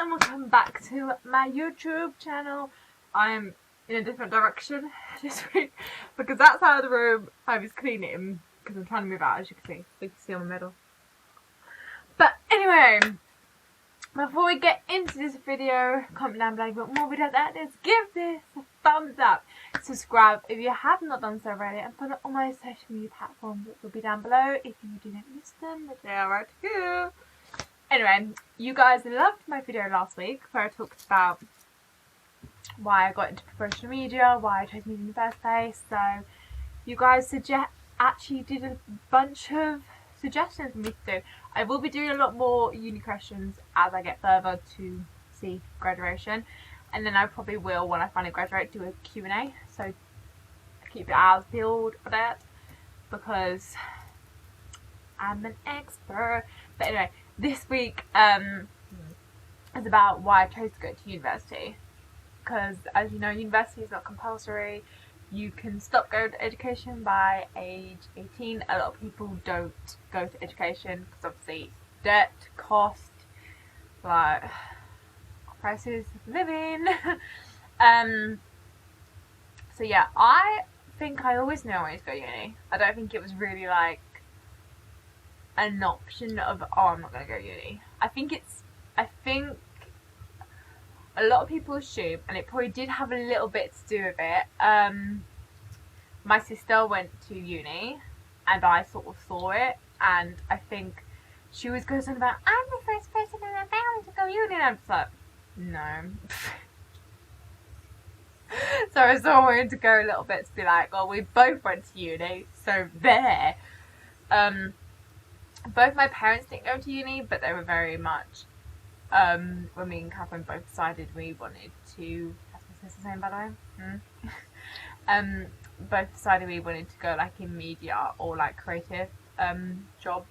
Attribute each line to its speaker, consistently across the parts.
Speaker 1: and welcome back to my YouTube channel. I'm in a different direction this week because outside of the room I was cleaning because I'm trying to move out, as you can see. You can see on my middle. But anyway, before we get into this video, comment down below what more videos like this. Give this a thumbs up. Subscribe if you have not done so already, and follow all my social media platforms that will be down below if you didn't miss them. They are right here. Anyway, you guys loved my video last week where I talked about why I got into professional media, why I chose media in the first place. So you guys actually did a bunch of suggestions for me to do. I will be doing a lot more uni questions as I get further to see graduation, and then I probably will, when I finally graduate, do a Q&A. So keep your eyes peeled for that because I'm an expert. But anyway, this week is about why I chose to go to university. Because, as you know, university is not compulsory. You can stop going to education by age 18. A lot of people don't go to education because obviously debt, cost, like prices of living. So yeah, I think I always knew I wanted to go to uni. I don't think it was really like an option of, oh, I'm not going to go to uni. I think a lot of people assume, and it probably did have a little bit to do with it. My sister went to uni and I sort of saw it, and I think she was going on about, I'm the first person in my family to go to uni, and I'm just like, no. So I sort of wanted to go a little bit to be like, well, we both went to uni, so there. Both my parents didn't go to uni, but they were very much, when me and Catherine both decided we wanted to, that's my sister's name by the way, both decided we wanted to go like in media or like creative job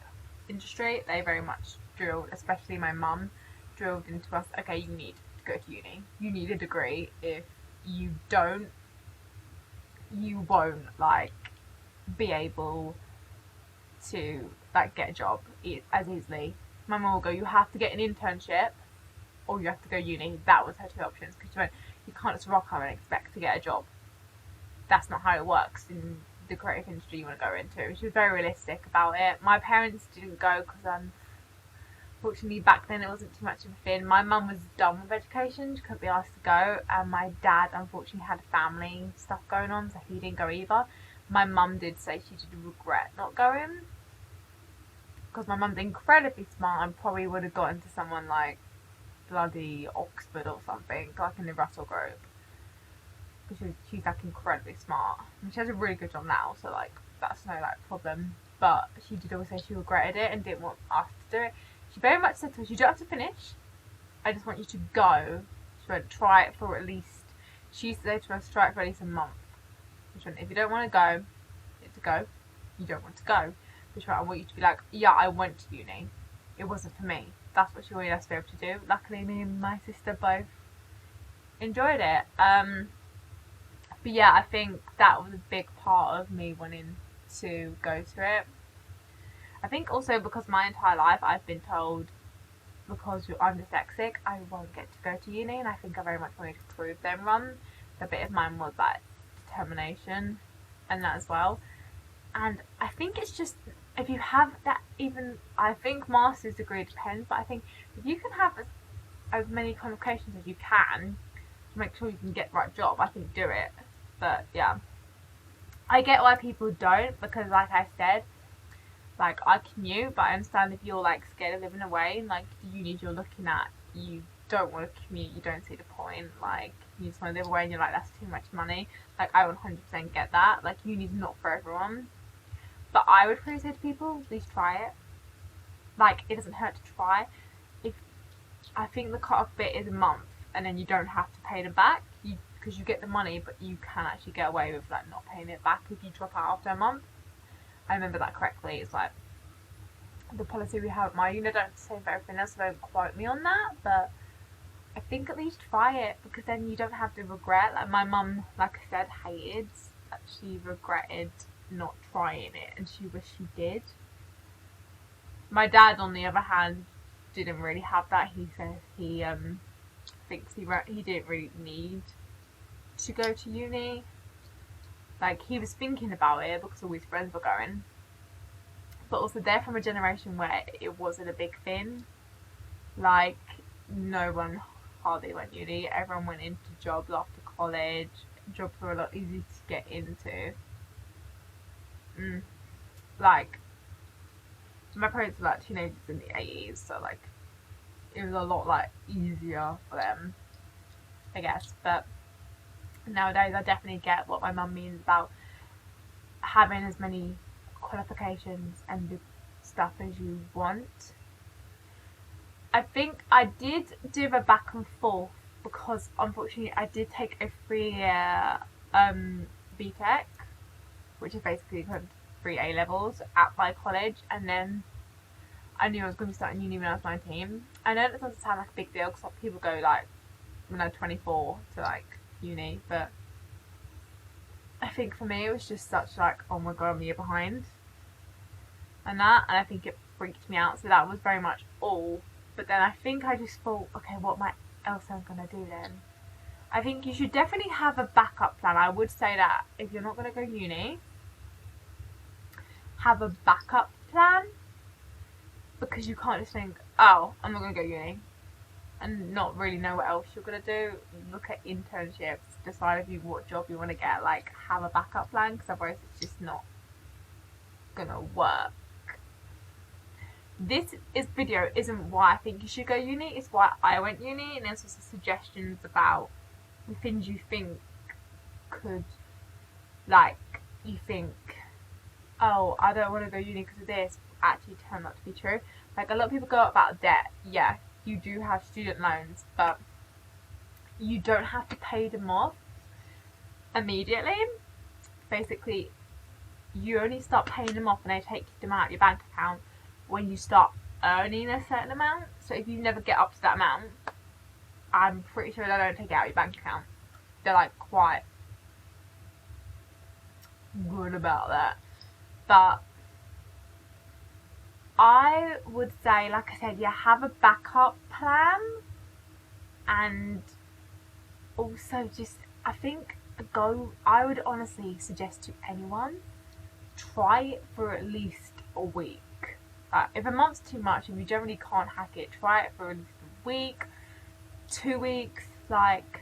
Speaker 1: industry. They very much drilled, especially my mum, drilled into us, okay, you need to go to uni. You need a degree. If you don't, you won't like be able to like get a job as easily. My mum will go, you have to get an internship or you have to go uni. That was her two options, because she went, you can't just rock up and expect to get a job. That's not how it works in the creative industry you want to go into. She was very realistic about it. My parents didn't go because unfortunately back then it wasn't too much of a thing. My mum was done with education, she couldn't be asked to go, and my dad unfortunately had family stuff going on, so he didn't go either. My mum did say she did regret not going, because my mum's incredibly smart and probably would have got into someone like bloody Oxford or something, like in the Russell Group. Because she's like incredibly smart. And she has a really good job now, so like that's no like problem. But she did always say she regretted it and didn't want us to do it. She very much said to us, you don't have to finish. I just want you to go. She went, try it for at least, she said to us, try it for at least a month. She went, if you don't want to go, it's to go. You don't want to go. Which I want you to be like, yeah, I went to uni. It wasn't for me. That's what she wanted us to be able to do. Luckily, me and my sister both enjoyed it. But yeah, I think that was a big part of me wanting to go to it. I think also because my entire life I've been told, because I'm dyslexic, I won't get to go to uni, and I think I very much wanted to prove them wrong. A bit of mine was that determination and that as well. And I think it's just, if you have that, even, I think master's degree depends, but I think if you can have as many qualifications as you can to make sure you can get the right job, I think do it. But yeah, I get why people don't, because like I said, like I commute, but I understand if you're like scared of living away, like the unis you're looking at, you don't want to commute, you don't see the point, like you just want to live away and you're like, that's too much money. Like I 100% get that, like uni's not for everyone. But I would probably say to people, at least try it. Like, it doesn't hurt to try. I think the cut-off bit is a month, and then you don't have to pay them back, because you get the money, but you can actually get away with like not paying it back if you drop out after a month. I remember that correctly. It's like the policy we have at my uni. I don't say for everything else, so don't quote me on that, but I think at least try it, because then you don't have to regret. Like my mum, like I said, hated that she regretted not trying it, and she wished she did. My dad, on the other hand, didn't really have that. He said he thinks he didn't really need to go to uni. Like, he was thinking about it because all his friends were going, but also they're from a generation where it wasn't a big thing. Like, no one hardly went uni. Everyone went into jobs after college. Jobs were a lot easier to get into. Like, my parents were like teenagers in the 80s, so like it was a lot like easier for them, I guess. But nowadays I definitely get what my mum means about having as many qualifications and the stuff as you want. I think I did do a back and forth because unfortunately I did take a 3-year BTEC, which is basically kind of 3 A levels at my college, and then I knew I was going to be starting uni when I was 19. I know that doesn't sound like a big deal because like, people go like when they're 24 to like uni, but I think for me it was just such like, oh my god, I'm a year behind and that, and I think it freaked me out, so that was very much all. But then I think I just thought, okay, what else am I going to do then? I think you should definitely have a backup plan. I would say that if you're not going to go uni, have a backup plan, because you can't just think, oh, I'm not going to go uni and not really know what else you're going to do. Look at internships, decide what job you want to get, like have a backup plan, because otherwise it's just not going to work. This video isn't why I think you should go uni, it's why I went uni, and there's also suggestions about the things you think could, like, you think, oh, I don't want to go uni because of this, actually turn out to be true. Like, a lot of people go about debt. Yeah, you do have student loans, but you don't have to pay them off immediately. Basically, you only start paying them off and they take them out of your bank account when you start earning a certain amount. So if you never get up to that amount, I'm pretty sure they don't take it out of your bank account. They're like quite good about that. But I would say, like I said, yeah, have a backup plan, and also just, I think, I would honestly suggest to anyone, try it for at least a week. If a month's too much, if you generally can't hack it, try it for at least a week, 2 weeks, like,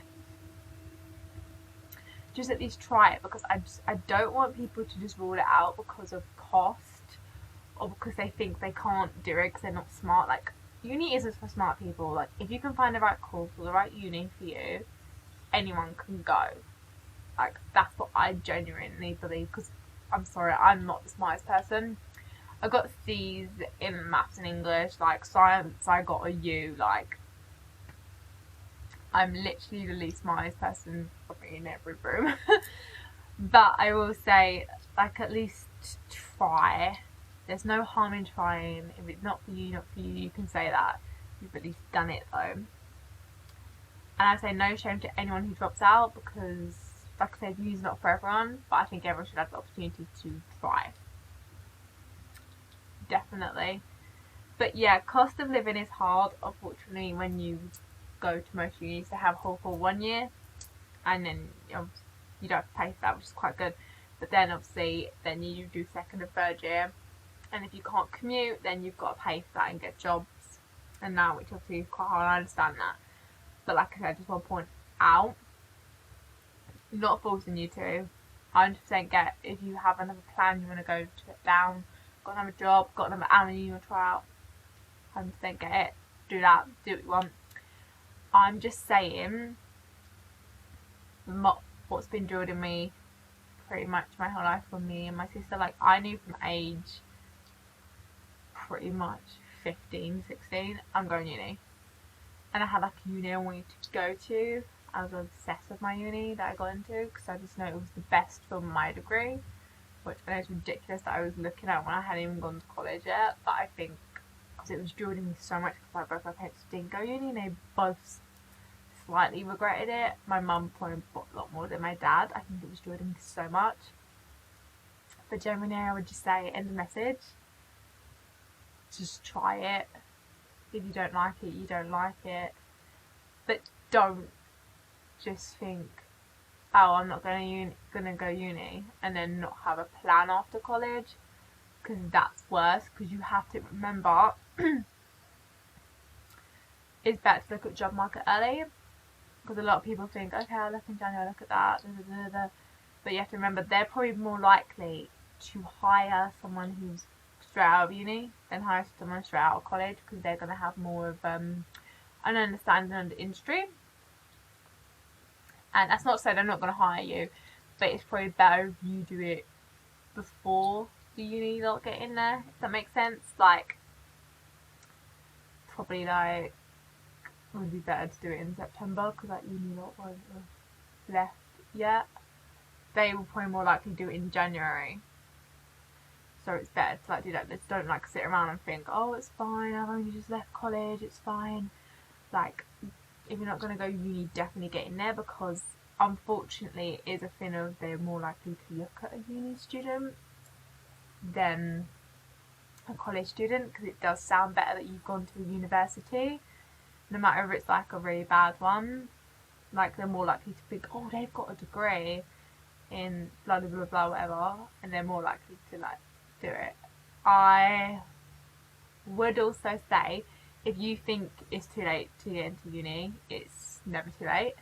Speaker 1: just at least try it, because I don't want people to just rule it out because of cost, or because they think they can't do it because they're not smart. Like, uni isn't for smart people. Like, if you can find the right course or the right uni for you, anyone can go. Like, that's what I genuinely believe, because I'm sorry, I'm not the smartest person. I got C's in maths and English. Like, science, I got a U. Like, I'm literally the least smartest person probably in every room. But I will say, like, at least try. There's no harm in trying. If it's not for you, you can say that. You've at least done it though. And I say no shame to anyone who drops out, because, like I said, uni's not for everyone, but I think everyone should have the opportunity to try. Definitely. But yeah, cost of living is hard, unfortunately, when you go to most unis. They have Hall for 1 year, and then you don't have to pay for that, which is quite good. But then obviously, then you do second and third year, and if you can't commute, then you've got to pay for that and get jobs and that, which obviously is quite hard. I understand that, but like I said, I just want to point out, not forcing you to. 100% get, if you have another plan you want to go to it down, got another job, got another avenue you want to try out, 100% get it. Do that. Do what you want. I'm just saying, what's been drilled in me pretty much my whole life from me and my sister. Like, I knew from age pretty much 15, 16, I'm going uni. And I had like a uni I wanted to go to. I was obsessed with my uni that I got into, because I just know it was the best for my degree, which I know is ridiculous that I was looking at when I hadn't even gone to college yet. But I think because it was drilled in me so much, because both my parents didn't go uni and they both slightly regretted it. My mum probably a lot more than my dad. I think it was drilled in me so much. But generally, I would just say, end the message, just try it. If you don't like it, you don't like it. But don't just think, oh, I'm not gonna go uni and then not have a plan after college, because that's worse. Because you have to remember, it's better to look at job market early. Because a lot of people think, okay, I'll look in January, look at that, but you have to remember they're probably more likely to hire someone who's straight out of uni than hire someone straight out of college, because they're going to have more of an understanding of the industry. And that's not to say they're not going to hire you, but it's probably better if you do it before the uni lot get in there, if that makes sense. Like, probably like, it would be better to do it in September, because like uni lot won't have left yet. They will probably more likely do it in January. So it's better to like do that. Just don't like sit around and think, oh, it's fine, I've only just left college, it's fine. Like, if you're not going to go uni, definitely get in there, because unfortunately it is a thing of they're more likely to look at a uni student than a college student, because it does sound better that you've gone to a university, no matter if it's like a really bad one. Like, they're more likely to think, oh, they've got a degree in blah blah blah blah whatever, and they're more likely to like do it. I would also say, if you think it's too late to get into uni, it's never too late.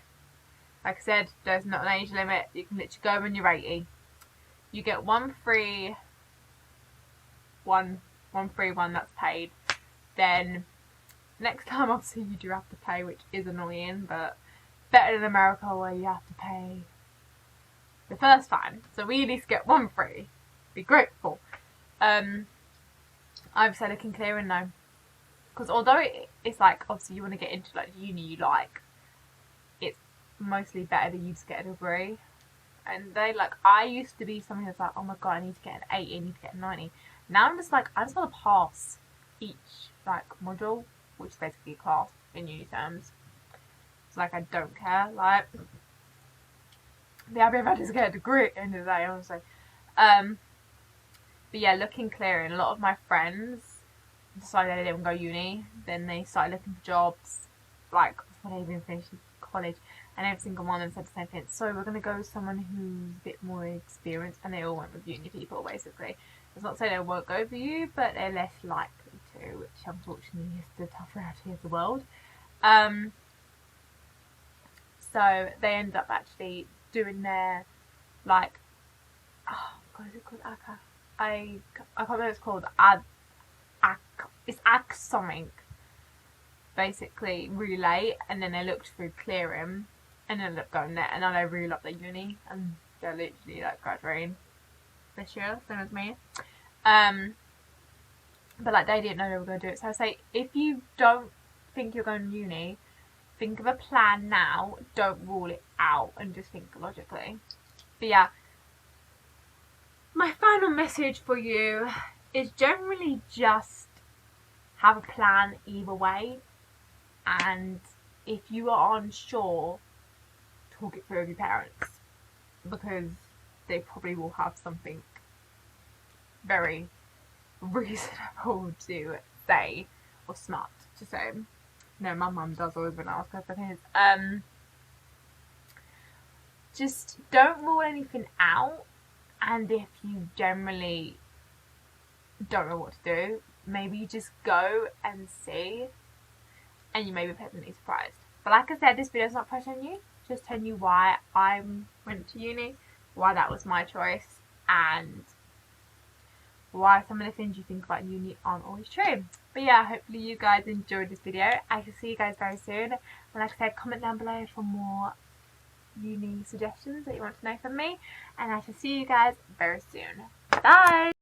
Speaker 1: Like I said, there's not an age limit. You can literally go when you're 80. You get one free one that's paid. Then next time, obviously, you do have to pay, which is annoying, but better than America where you have to pay the first time. So we at least get one free. Be grateful. I've said looking clearing now, because although it's like, obviously you want to get into like uni you like, it's mostly better that you just get a degree. And they like, I used to be someone who's like, oh my god, I need to get an 80, I need to get a 90. Now I'm just like, I just want to pass each like module, which is basically a class in uni terms. So like, I don't care. Like, the happy if I just get a degree at the end of the day, honestly. But yeah, looking clearing. A lot of my friends decided they didn't go uni. Then they started looking for jobs, like before they even finished college. And every single one of them said the same thing. So we're going to go with someone who's a bit more experienced. And they all went with uni people, basically. It's not to say they won't go for you, but they're less likely to, which unfortunately is the tough reality of the world. So they end up actually doing their, like, oh god, is it called ACA? I can't remember what it's called. It's ACA something. Basically, really late, and then they looked through clearing, and ended up going there, and now they really love their uni, and they're literally like graduating this year, same as me. But like, they didn't know they were going to do it. So I say, if you don't think you're going to uni, think of a plan now. Don't rule it out, and just think logically. But yeah, my final message for you is generally just have a plan either way. And if you are unsure, talk it through with your parents, because they probably will have something very reasonable to say, or smart to say. No, my mum does always when I ask her for things. Just don't rule anything out, and if you generally don't know what to do, maybe you just go and see, and you may be pleasantly surprised. But like I said, this video is not pressuring you, just telling you why I went to uni, why that was my choice, and why some of the things you think about uni aren't always true. But yeah, hopefully you guys enjoyed this video. I shall see you guys very soon. And like I said, comment down below for more uni suggestions that you want to know from me. And I shall see you guys very soon. Bye!